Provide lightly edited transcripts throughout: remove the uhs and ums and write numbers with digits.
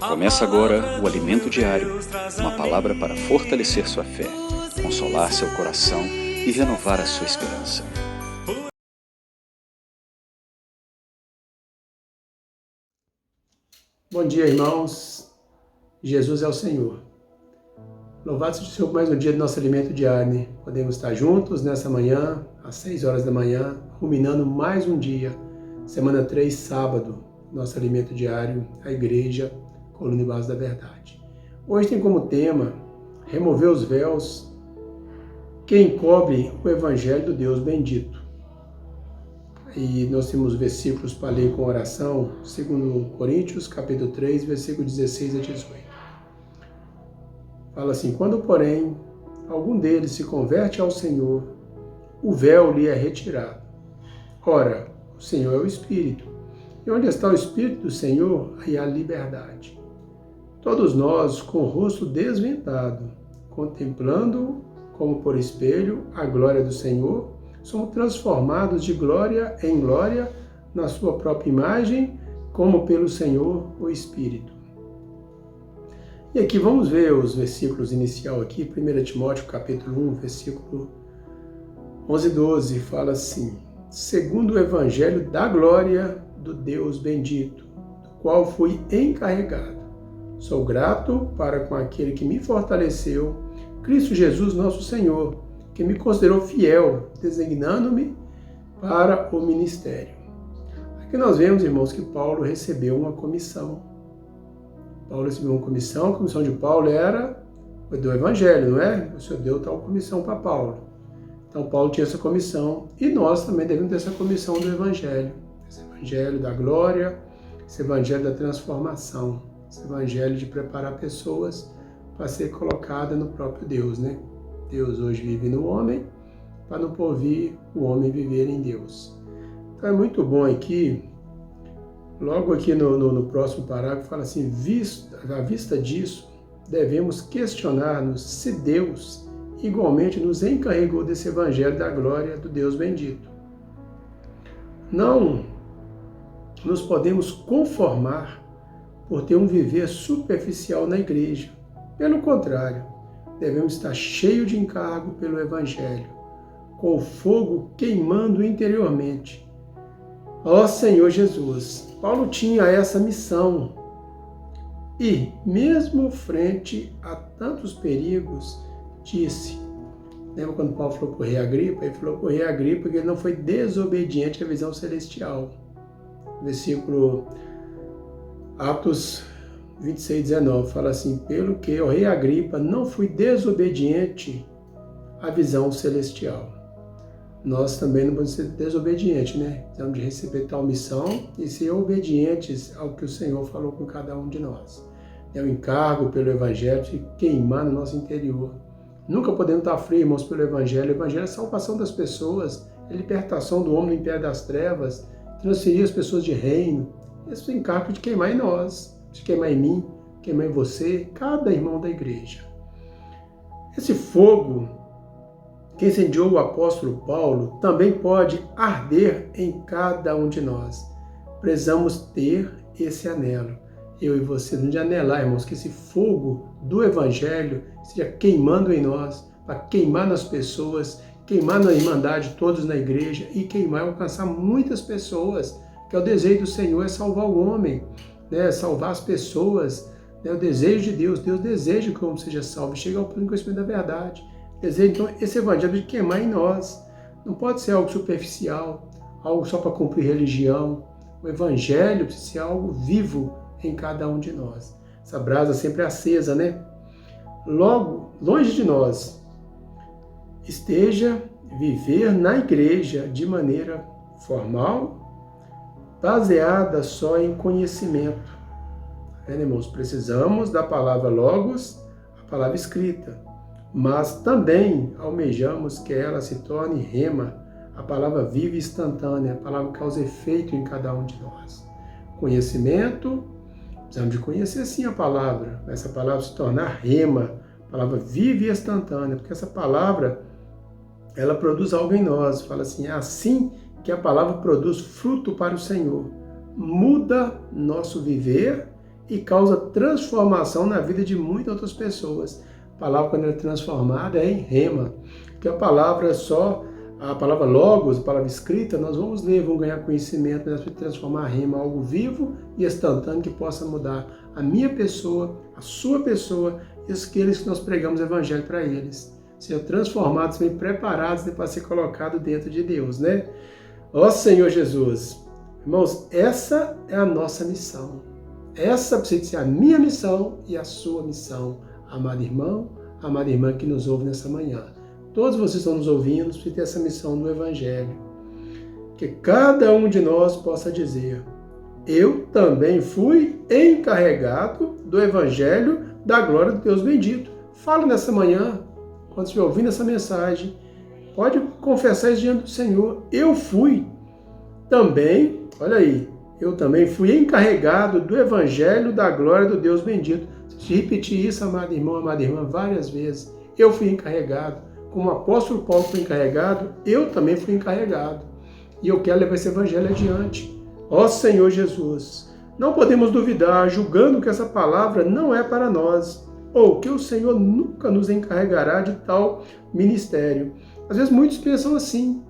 Começa agora o Alimento Diário, uma palavra para fortalecer sua fé, consolar seu coração e renovar a sua esperança. Bom dia, irmãos. Jesus é o Senhor. Louvado seja o Senhor por mais um dia do nosso alimento diário, né? Podemos estar juntos nessa manhã, às 6 horas da manhã, ruminando mais um dia. Semana 3, sábado, nosso alimento diário, a igreja, coluna e base da verdade. Hoje tem como tema, remover os véus que encobrem o evangelho do Deus bendito. E nós temos versículos para ler com oração, segundo Coríntios, capítulo 3, versículo 16 a 18. Fala assim: quando, porém, algum deles se converte ao Senhor, o véu lhe é retirado. Ora, o Senhor é o Espírito, e onde está o Espírito do Senhor, aí há liberdade. Todos nós, com o rosto desvendado, contemplando como por espelho a glória do Senhor, somos transformados de glória em glória na sua própria imagem, como pelo Senhor o Espírito. E aqui vamos ver os versículos inicial aqui, 1 Timóteo capítulo 1, versículo 11 e 12, fala assim: segundo o evangelho da glória do Deus bendito, do qual fui encarregado. Sou grato para com aquele que me fortaleceu, Cristo Jesus nosso Senhor, que me considerou fiel, designando-me para o ministério. Aqui nós vemos, irmãos, que Paulo recebeu uma comissão. Paulo recebeu uma comissão, a comissão de Paulo era do Evangelho, não é? O Senhor deu tal comissão para Paulo. Então Paulo tinha essa comissão e nós também devemos ter essa comissão do Evangelho. Esse Evangelho da glória, esse Evangelho da transformação, esse Evangelho de preparar pessoas para ser colocada no próprio Deus, né? Deus hoje vive no homem, para não ouvir o homem viver em Deus. Então é muito bom aqui, logo aqui no próximo parágrafo, fala assim: à vista disso, devemos questionar-nos se Deus igualmente nos encarregou desse evangelho da glória do Deus bendito. Não nos podemos conformar por ter um viver superficial na igreja. Pelo contrário, devemos estar cheios de encargo pelo evangelho, com o fogo queimando interiormente. Ó Senhor Jesus, Paulo tinha essa missão e, mesmo frente a tantos perigos, disse, lembra quando Paulo falou para o rei Agripa? Ele falou para o rei Agripa que ele não foi desobediente à visão celestial. Versículo Atos 26, 19, fala assim: pelo que o rei Agripa não fui desobediente à visão celestial. Nós também não podemos ser desobedientes, né? Temos de receber tal missão e ser obedientes ao que o Senhor falou com cada um de nós. É o encargo pelo Evangelho de queimar no nosso interior. Nunca podemos estar frios, irmãos, pelo Evangelho. O Evangelho é a salvação das pessoas, é a libertação do homem do império das trevas, transferir as pessoas de reino. Esse é o encargo de queimar em nós, de queimar em mim, queimar em você, cada irmão da igreja. Esse fogo que incendiou o apóstolo Paulo também pode arder em cada um de nós. Precisamos ter esse anelo. Eu e você, não de anelar, irmãos, que esse fogo do Evangelho esteja queimando em nós, para queimar nas pessoas, queimar na irmandade, todos na igreja, e queimar e alcançar muitas pessoas, que é o desejo do Senhor, é salvar o homem, né? Salvar as pessoas, né? O desejo de Deus. Deus deseja que o homem seja salvo, chegar ao pleno conhecimento da verdade. Deseja, então, esse evangelho de queimar em nós. Não pode ser algo superficial, algo só para cumprir religião. O evangelho precisa ser algo vivo em cada um de nós. Essa brasa sempre é acesa, né? Logo, longe de nós, esteja viver na igreja de maneira formal, baseada só em conhecimento. Irmãos, precisamos da palavra logos, a palavra escrita, mas também almejamos que ela se torne rema, a palavra viva e instantânea, a palavra que causa efeito em cada um de nós. Conhecimento, precisamos de conhecer sim a palavra, essa palavra se tornar rema, a palavra viva e instantânea, porque essa palavra, ela produz algo em nós. Fala assim: é assim que a palavra produz fruto para o Senhor. Muda nosso viver e causa transformação na vida de muitas outras pessoas. A palavra, quando ela é transformada, é em rema, que a palavra a palavra logos, a palavra escrita, nós vamos ler, vamos ganhar conhecimento, nós vamos transformar a rema em algo vivo e instantâneo que possa mudar a minha pessoa, a sua pessoa e aqueles que nós pregamos o evangelho para eles. Sejam transformados, bem preparados para ser colocados dentro de Deus, né? Ó Senhor Jesus, irmãos, essa é a nossa missão. Essa precisa ser a minha missão e a sua missão, amado irmão, amada irmã que nos ouve nessa manhã. Todos vocês estão nos ouvindo, precisam ter essa missão do Evangelho. Que cada um de nós possa dizer: eu também fui encarregado do Evangelho da glória do Deus bendito. Fala nessa manhã, quando estiver ouvindo essa mensagem, pode confessar isso diante do Senhor. Eu fui também, olha aí, eu também fui encarregado do Evangelho da glória do Deus bendito. Se repetir isso, amado irmão, amada irmã, várias vezes, eu fui encarregado. Como o apóstolo Paulo foi encarregado, eu também fui encarregado. E eu quero levar esse evangelho adiante. Ó Senhor Jesus, não podemos duvidar, julgando que essa palavra não é para nós, ou que o Senhor nunca nos encarregará de tal ministério. Às vezes muitos pensam assim: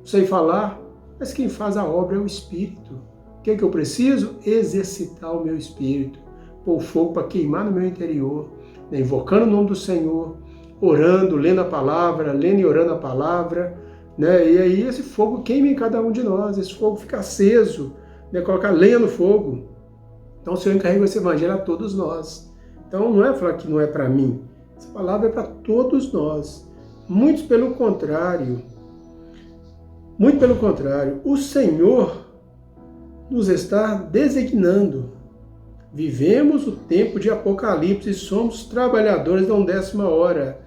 sei falar, mas quem faz a obra é o Espírito. O que é que eu preciso? Exercitar o meu Espírito, pôr fogo para queimar no meu interior, invocando o nome do Senhor, orando, lendo a palavra, lendo e orando a palavra, né? E aí esse fogo queima em cada um de nós, esse fogo fica aceso, né? Colocar lenha no fogo. Então o Senhor encarrega esse evangelho a todos nós. Então não é falar que não é para mim, essa palavra é para todos nós. Muito pelo contrário, o Senhor nos está designando. Vivemos o tempo de Apocalipse e somos trabalhadores da 10ª hora.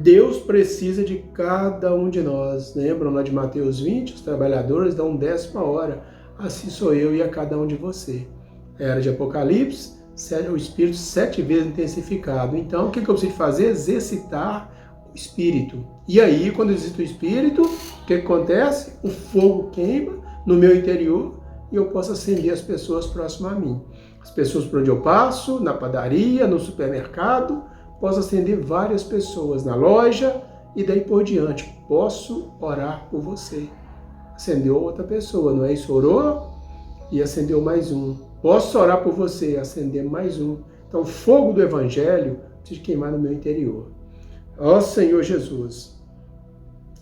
Deus precisa de cada um de nós. Lembram lá de Mateus 20? Os trabalhadores da 10ª hora. Assim sou eu e a cada um de você. Era de Apocalipse, o Espírito 7 vezes intensificado. Então, o que eu preciso fazer? Exercitar o Espírito. E aí, quando existe o Espírito, o que acontece? O fogo queima no meu interior e eu posso acender as pessoas próximas a mim. As pessoas por onde eu passo, na padaria, no supermercado, posso acender várias pessoas na loja e daí por diante. Posso orar por você. Acendeu outra pessoa, não é isso? Orou e acendeu mais um. Posso orar por você, acender mais um. Então o fogo do Evangelho precisa queimar no meu interior. Ó Senhor Jesus,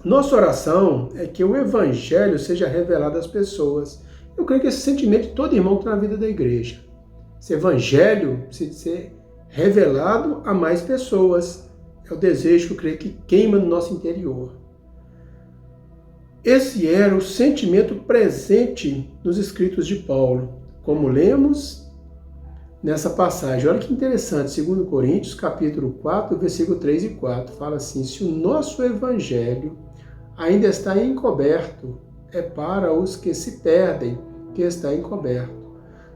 nossa oração é que o Evangelho seja revelado às pessoas. Eu creio que esse sentimento de todo irmão que está na vida da igreja. Esse Evangelho precisa ser revelado a mais pessoas. É o desejo que eu creio que queima no nosso interior. Esse era o sentimento presente nos escritos de Paulo, como lemos nessa passagem. Olha que interessante, 2 Coríntios, capítulo 4, versículo 3 e 4, fala assim: se o nosso Evangelho ainda está encoberto, é para os que se perdem que está encoberto,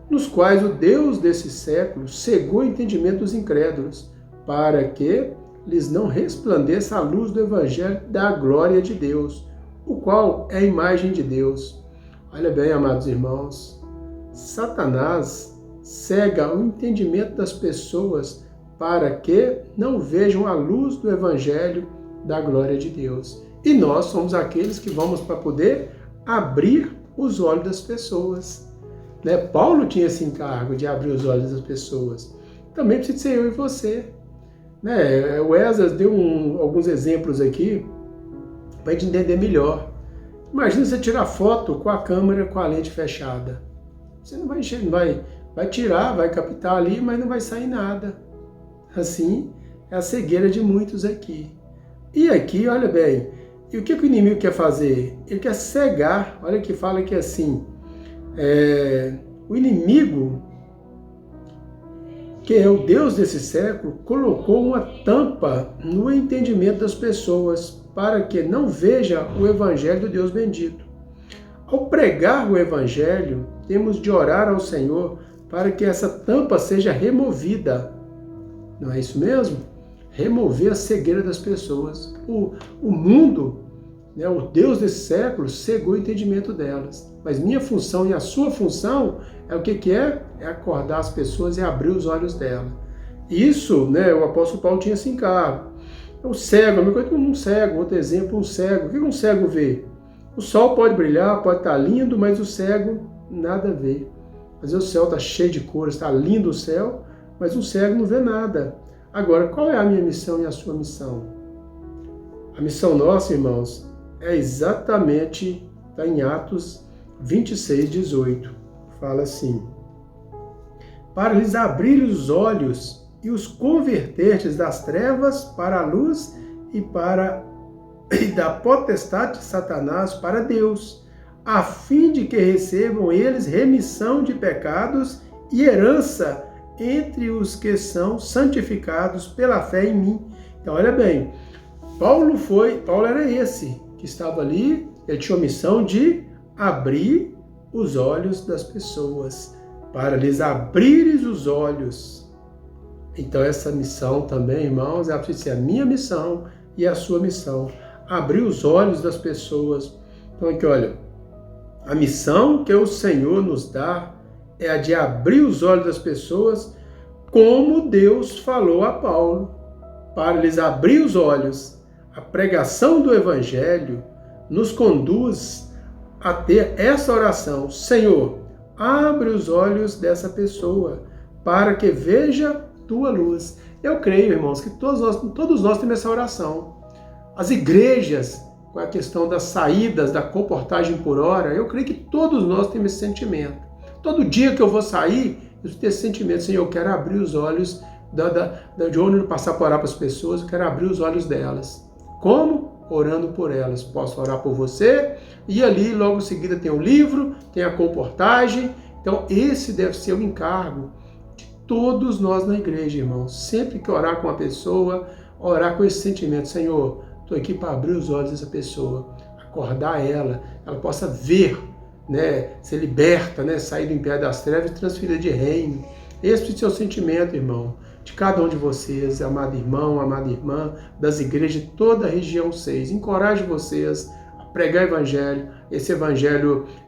nos quais o Deus desse século cegou o entendimento dos incrédulos, para que lhes não resplandeça a luz do Evangelho da glória de Deus, o qual é a imagem de Deus. Olha bem, amados irmãos, Satanás cega o entendimento das pessoas para que não vejam a luz do Evangelho da glória de Deus. E nós somos aqueles que vamos para poder abrir os olhos das pessoas. Né? Paulo tinha esse encargo de abrir os olhos das pessoas. Também precisa ser eu e você. Né? O Esdras deu alguns exemplos aqui para a gente entender melhor. Imagina você tirar foto com a câmera com a lente fechada. Você não vai tirar, vai captar ali, mas não vai sair nada. Assim é a cegueira de muitos aqui. E aqui, olha bem, e o que o inimigo quer fazer? Ele quer cegar. Olha que fala que assim, o inimigo, que é o Deus desse século, colocou uma tampa no entendimento das pessoas para que não veja o Evangelho do Deus bendito. Ao pregar o Evangelho, temos de orar ao Senhor para que essa tampa seja removida. Não é isso mesmo? Remover a cegueira das pessoas. O mundo, né, o Deus desse século, cegou o entendimento delas. Mas minha função e a sua função é o que é? é acordar as pessoas e abrir os olhos dela. Isso, né, o apóstolo Paulo tinha esse encargo. O cego, a mesma coisa que um cego, outro exemplo, um cego. O que um cego vê? O sol pode brilhar, pode estar lindo, mas o cego nada vê. Às vezes o céu está cheio de cores, está lindo o céu, mas o cego não vê nada. Agora, qual é a minha missão e a sua missão? A missão nossa, irmãos, é exatamente, está em Atos 26, 18. Fala assim: para lhes abrir os olhos e os convertertes das trevas para a luz e da potestade de Satanás para Deus, a fim de que recebam eles remissão de pecados e herança entre os que são santificados pela fé em mim. Então, olha bem, Paulo era esse que estava ali, ele tinha a missão de abrir os olhos das pessoas, para lhes abrir os olhos. Então, essa missão também, irmãos, é preciso ser a minha missão e a sua missão. Abrir os olhos das pessoas. Então, aqui, olha, a missão que o Senhor nos dá é a de abrir os olhos das pessoas, como Deus falou a Paulo, para lhes abrir os olhos. A pregação do Evangelho nos conduz a ter essa oração: Senhor, abre os olhos dessa pessoa, para que veja tua luz. Eu creio, irmãos, que todos nós temos essa oração. As igrejas, com a questão das saídas, da comportagem por hora, eu creio que todos nós temos esse sentimento. Todo dia que eu vou sair, eu tenho esse sentimento: Senhor, eu quero abrir os olhos de onde eu passar por orar para as pessoas, eu quero abrir os olhos delas. Como? Orando por elas. Posso orar por você, e ali logo em seguida tem o livro, tem a comportagem. Então esse deve ser o encargo de todos nós na igreja, irmãos. Sempre que orar com uma pessoa, orar com esse sentimento: Senhor, estou aqui para abrir os olhos dessa pessoa, acordar ela possa ver, né, ser liberta, né, sair do império das trevas e transferir de reino. Esse é o seu sentimento, irmão, de cada um de vocês, amado irmão, amada irmã, das igrejas de toda a região 6. Encoraje vocês a pregar o evangelho,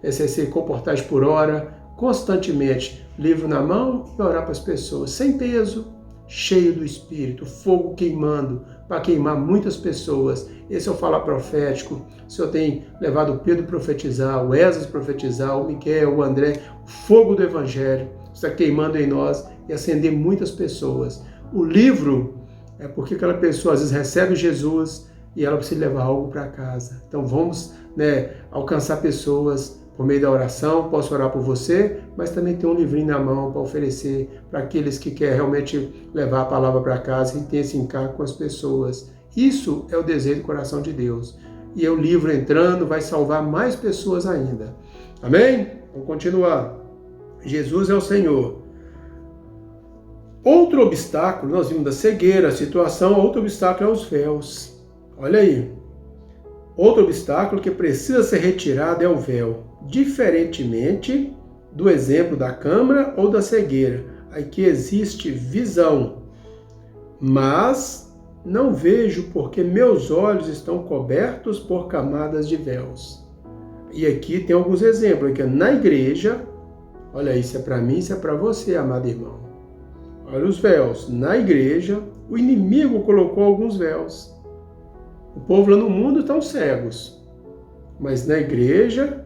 esse comportagem por hora, constantemente, livro na mão, e orar para as pessoas, sem peso, cheio do Espírito, fogo queimando, para queimar muitas pessoas. Esse é o falar profético. O Senhor tem levado o Pedro a profetizar, o Esdras a profetizar, o Miquel, o André, o fogo do Evangelho está queimando em nós e acender muitas pessoas. O livro é porque aquela pessoa às vezes recebe Jesus e ela precisa levar algo para casa. Então vamos, né, alcançar pessoas por meio da oração. Posso orar por você, mas também tem um livrinho na mão para oferecer para aqueles que querem realmente levar a palavra para casa e ter esse encargo com as pessoas. Isso é o desejo do coração de Deus. E o livro entrando vai salvar mais pessoas ainda. Amém? Vamos continuar. Jesus é o Senhor. Outro obstáculo, nós vimos da cegueira, a situação, outro obstáculo é os véus. Olha aí. Outro obstáculo que precisa ser retirado é o véu. Diferentemente do exemplo da câmara ou da cegueira, aqui existe visão, mas não vejo porque meus olhos estão cobertos por camadas de véus. E aqui tem alguns exemplos, aqui na igreja, olha, isso é para mim, isso é para você, amado irmão. Olha os véus. Na igreja, o inimigo colocou alguns véus. O povo lá no mundo estão cegos. Mas na igreja,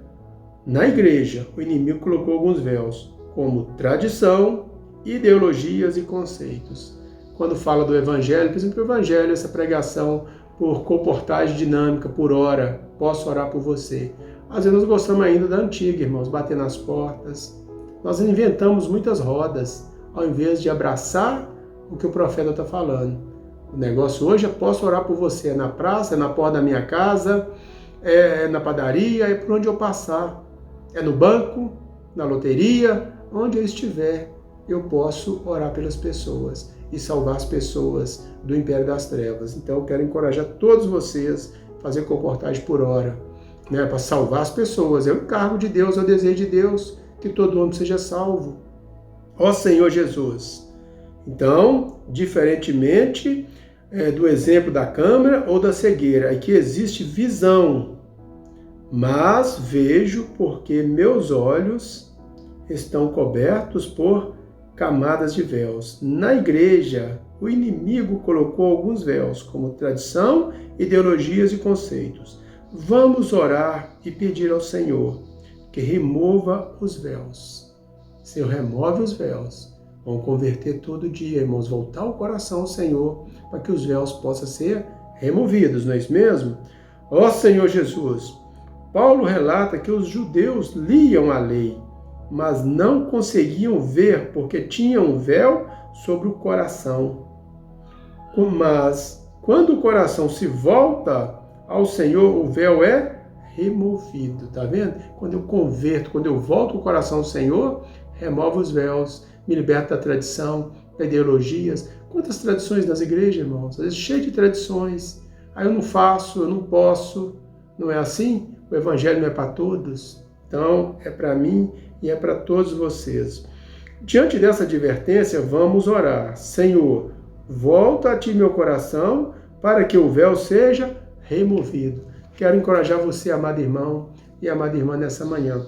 o inimigo colocou alguns véus, como tradição, ideologias e conceitos. Quando fala do evangelho, por exemplo, o evangelho, essa pregação por comportagem dinâmica, por hora, posso orar por você. Às vezes nós gostamos ainda da antiga, irmãos, bater nas portas. Nós inventamos muitas rodas, ao invés de abraçar o que o profeta está falando. O negócio hoje é: posso orar por você, é na praça, é na porta da minha casa, é na padaria, é por onde eu passar, é no banco, na loteria, onde eu estiver, eu posso orar pelas pessoas e salvar as pessoas do império das trevas. Então eu quero encorajar todos vocês a fazer comportagem por hora, né, para salvar as pessoas. É o encargo de Deus, é o desejo de Deus, que todo mundo seja salvo. Ó Senhor Jesus. Então, diferentemente do exemplo da câmara ou da cegueira, aqui existe visão, mas vejo porque meus olhos estão cobertos por camadas de véus. Na igreja, o inimigo colocou alguns véus, como tradição, ideologias e conceitos. Vamos orar e pedir ao Senhor que remova os véus. Senhor, remove os véus. Vamos converter todo dia, irmãos, voltar o coração ao Senhor para que os véus possam ser removidos, não é isso mesmo? Ó Senhor Jesus, Paulo relata que os judeus liam a lei, mas não conseguiam ver porque tinham um véu sobre o coração. Mas quando o coração se volta ao Senhor, o véu é removido, tá vendo? Quando eu converto, quando eu volto o coração ao Senhor, remove os véus, me liberta da tradição, das ideologias. Quantas tradições nas igrejas, irmãos? Às vezes cheio de tradições. Aí eu não faço, eu não posso. Não é assim? O evangelho não é para todos. Então, é para mim e é para todos vocês. Diante dessa advertência, vamos orar. Senhor, volta a ti meu coração para que o véu seja removido. Quero encorajar você, amado irmão e amada irmã, nessa manhã.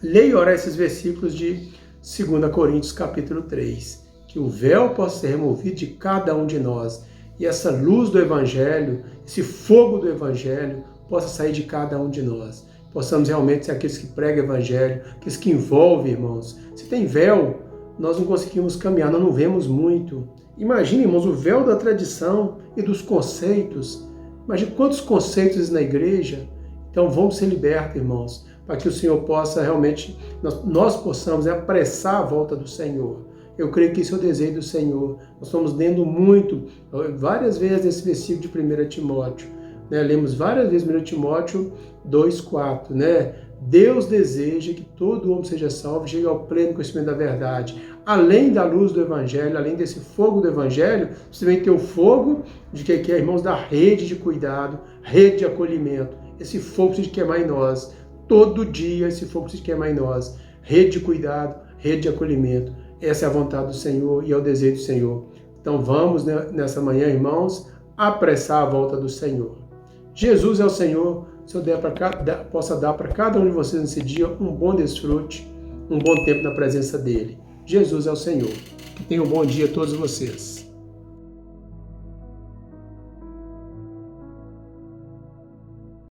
Leia e ora esses versículos de 2 Coríntios, capítulo 3. Que o véu possa ser removido de cada um de nós. E essa luz do evangelho, esse fogo do evangelho, possa sair de cada um de nós. Possamos realmente ser aqueles que pregam o evangelho, aqueles que envolvem, irmãos. Se tem véu, nós não conseguimos caminhar, nós não vemos muito. Imagine, irmãos, o véu da tradição e dos conceitos. Imagine quantos conceitos na igreja. Então vamos ser libertos, irmãos, para que o Senhor possa realmente, nós possamos apressar a volta do Senhor. Eu creio que isso é o desejo do Senhor. Nós estamos lendo muito, várias vezes esse versículo de 1 Timóteo. Lemos várias vezes 1 Timóteo 2,4. Deus deseja que todo homem seja salvo e chegue ao pleno conhecimento da verdade. Além da luz do Evangelho, além desse fogo do Evangelho, você vai ter o fogo de que é, irmãos, da rede de cuidado, rede de acolhimento. Esse fogo precisa queimar em nós. Todo dia esse fogo precisa queimar em nós. Rede de cuidado, rede de acolhimento. Essa é a vontade do Senhor e é o desejo do Senhor. Então vamos, nessa manhã, irmãos, apressar a volta do Senhor. Jesus é o Senhor. Se eu possa dar para cada um de vocês nesse dia um bom desfrute, um bom tempo na presença dEle. Jesus é o Senhor. Que tenham um bom dia a todos vocês.